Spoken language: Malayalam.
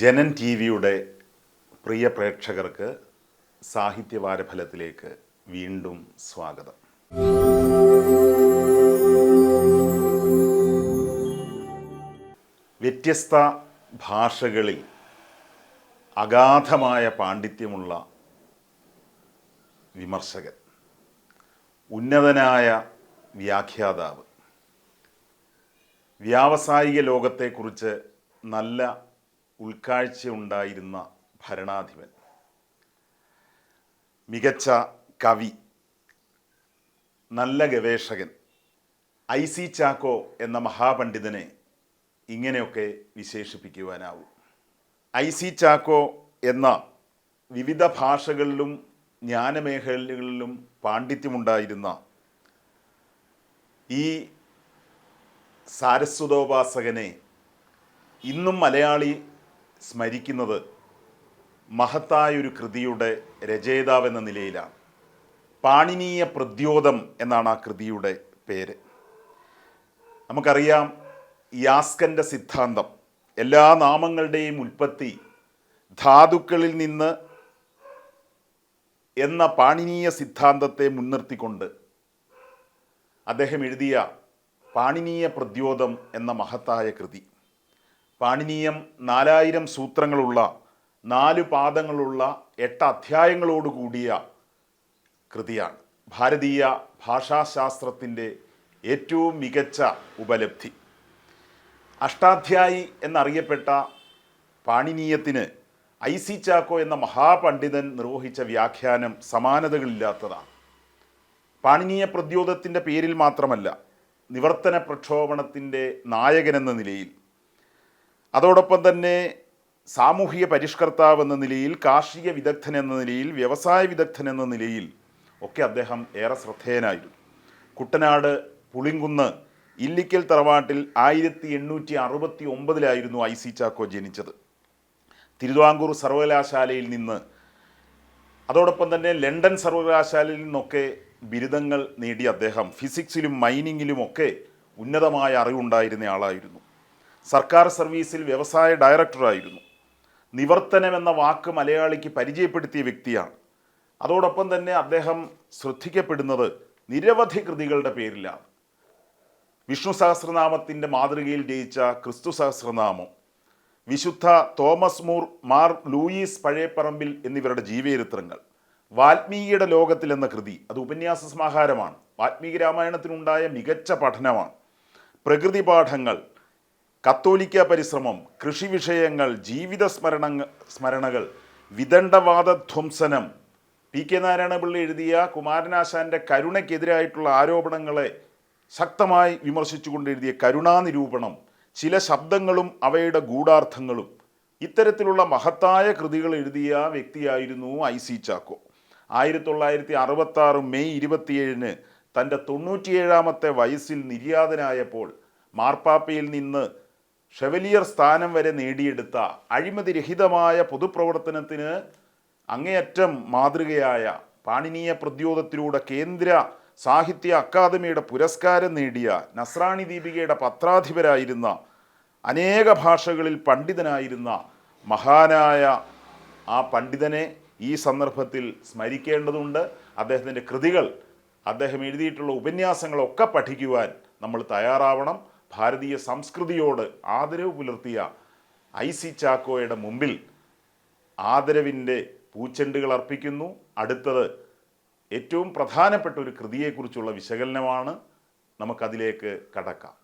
ജനൻ ടി വിയുടെ പ്രിയ പ്രേക്ഷകർക്ക് സാഹിത്യവാരഫലത്തിലേക്ക് വീണ്ടും സ്വാഗതം. വ്യത്യസ്ത ഭാഷകളിൽ അഗാധമായ പാണ്ഡിത്യമുള്ള വിമർശകൻ, ഉന്നതനായ വ്യാഖ്യാതാവ്, വ്യാവസായിക ലോകത്തെക്കുറിച്ച് നല്ല ഉൾക്കാഴ്ചയുണ്ടായിരുന്ന ഭരണാധിപൻ, മികച്ച കവി, നല്ല ഗവേഷകൻ IC ചാക്കോ എന്ന മഹാപണ്ഡിതനെ ഇങ്ങനെയൊക്കെ വിശേഷിപ്പിക്കുവാനാവും. IC ചാക്കോ എന്ന വിവിധ ഭാഷകളിലും ജ്ഞാനമേഖലകളിലും പാണ്ഡിത്യമുണ്ടായിരുന്ന ഈ സാരസ്വതോപാസകനെ ഇന്നും മലയാളി സ്മരിക്കുന്നത് മഹത്തായൊരു കൃതിയുടെ രചയിതാവെന്ന നിലയിലാണ്. പാണിനീയ പ്രദ്യോതം എന്നാണ് ആ കൃതിയുടെ പേര്. നമുക്കറിയാം, യാസ്കൻ്റെ സിദ്ധാന്തം, എല്ലാ നാമങ്ങളുടെയും ഉൽപ്പത്തി ധാതുക്കളിൽ നിന്ന് എന്ന പാണിനീയ സിദ്ധാന്തത്തെ മുൻനിർത്തിക്കൊണ്ട് അദ്ദേഹം എഴുതിയ പാണിനീയ പ്രദ്യോതം എന്ന മഹത്തായ കൃതി. പാണിനീയം 4000 സൂത്രങ്ങളുള്ള 4 പാദങ്ങളുള്ള 8 അധ്യായങ്ങളോടുകൂടിയ കൃതിയാണ്. ഭാരതീയ ഭാഷാശാസ്ത്രത്തിൻ്റെ ഏറ്റവും മികച്ച ഉപലബ്ധി. അഷ്ടാധ്യായി എന്നറിയപ്പെട്ട പാണിനീയത്തിന് IC ചാക്കോ എന്ന മഹാപണ്ഡിതൻ നിർവഹിച്ച വ്യാഖ്യാനം സമാനതകളില്ലാത്തതാണ്. പാണിനീയ പ്രദ്യോതത്തിൻ്റെ പേരിൽ മാത്രമല്ല, നിവർത്തന പ്രക്ഷോഭണത്തിൻ്റെ നായകനെന്ന നിലയിൽ, അതോടൊപ്പം തന്നെ സാമൂഹിക പരിഷ്കർത്താവ് എന്ന നിലയിൽ, കാർഷിക വിദഗ്ധൻ എന്ന നിലയിൽ, വ്യവസായ വിദഗ്ധൻ എന്ന നിലയിൽ ഒക്കെ അദ്ദേഹം ഏറെ ശ്രദ്ധേയനായിരുന്നു. കുട്ടനാട് പുളിങ്കുന്ന് ഇല്ലിക്കൽ തറവാട്ടിൽ 1869 IC ചാക്കോ ജനിച്ചത്. തിരുവിതാംകൂർ സർവകലാശാലയിൽ നിന്ന്, അതോടൊപ്പം തന്നെ ലണ്ടൻ സർവകലാശാലയിൽ നിന്നൊക്കെ ബിരുദങ്ങൾ നേടിയ അദ്ദേഹം ഫിസിക്സിലും മൈനിങ്ങിലുമൊക്കെ ഉന്നതമായ അറിവുണ്ടായിരുന്ന ആളായിരുന്നു. സർക്കാർ സർവീസിൽ വ്യവസായ ഡയറക്ടറായിരുന്നു. നിവർത്തനം എന്ന വാക്ക് മലയാളിക്ക് പരിചയപ്പെടുത്തിയ വ്യക്തിയാണ്. അതോടൊപ്പം തന്നെ അദ്ദേഹം ശ്രദ്ധിക്കപ്പെടുന്നത് നിരവധി കൃതികളുടെ പേരിലാണ്. വിഷ്ണു സഹസ്രനാമത്തിൻ്റെ മാതൃകയിൽ രചിച്ച ക്രിസ്തു സഹസ്രനാമം, വിശുദ്ധ തോമസ് മൂർ, മാർ ലൂയിസ് പഴയപ്പറമ്പിൽ എന്നിവരുടെ ജീവചരിത്രങ്ങൾ, വാൽമീകിയുടെ ലോകത്തിൽ എന്ന കൃതി, അത് ഉപന്യാസ സമാഹാരമാണ്. വാൽമീകി രാമായണത്തിനുണ്ടായ മികച്ച പഠനമാണ്. പ്രകൃതി പാഠങ്ങൾ, കത്തോലിക്ക പരിശ്രമം, കൃഷി വിഷയങ്ങൾ, ജീവിത സ്മരണകൾ, വിദണ്ഡവാദധ്വംസനം, PK നാരായണപിള്ള എഴുതിയ കുമാരനാശാൻ്റെ കരുണയ്ക്കെതിരായിട്ടുള്ള ആരോപണങ്ങളെ ശക്തമായി വിമർശിച്ചുകൊണ്ട് എഴുതിയ കരുണാനിരൂപണം, ചില ശബ്ദങ്ങളും അവയുടെ ഗൂഢാർത്ഥങ്ങളും, ഇത്തരത്തിലുള്ള മഹത്തായ കൃതികൾ എഴുതിയ വ്യക്തിയായിരുന്നു IC ചാക്കോ. 1966 മെയ് 27 തൻ്റെ 97ാമത്തെ വയസ്സിൽ നിര്യാതനായപ്പോൾ മാർപ്പാപ്പയിൽ നിന്ന് ഷെവലിയർ സ്ഥാനം വരെ നേടിയെടുത്ത അഴിമതിരഹിതമായ പൊതുപ്രവർത്തനത്തിന് അങ്ങേയറ്റം മാതൃകയായ പാണിനീയ പ്രദ്യോതത്തിലൂടെ കേന്ദ്ര സാഹിത്യ അക്കാദമിയുടെ പുരസ്കാരം നേടിയ, നസ്രാണി ദീപികയുടെ പത്രാധിപരായിരുന്ന, അനേക ഭാഷകളിൽ പണ്ഡിതനായിരുന്ന മഹാനായ ആ പണ്ഡിതനെ ഈ സന്ദർഭത്തിൽ സ്മരിക്കേണ്ടതുണ്ട്. അദ്ദേഹത്തിൻ്റെ കൃതികൾ, അദ്ദേഹം എഴുതിയിട്ടുള്ള ഉപന്യാസങ്ങളൊക്കെ പഠിക്കുവാൻ നമ്മൾ തയ്യാറാവണം. ഭാരതീയ സംസ്കൃതിയോട് ആദരവ് പുലർത്തിയ IC ചാക്കോയുടെ മുമ്പിൽ ആദരവിൻ്റെ പൂച്ചെണ്ടുകൾ അർപ്പിക്കുന്നു. അടുത്തത് ഏറ്റവും പ്രധാനപ്പെട്ട ഒരു കൃതിയെക്കുറിച്ചുള്ള വിശകലനമാണ്. നമുക്കതിലേക്ക് കടക്കാം.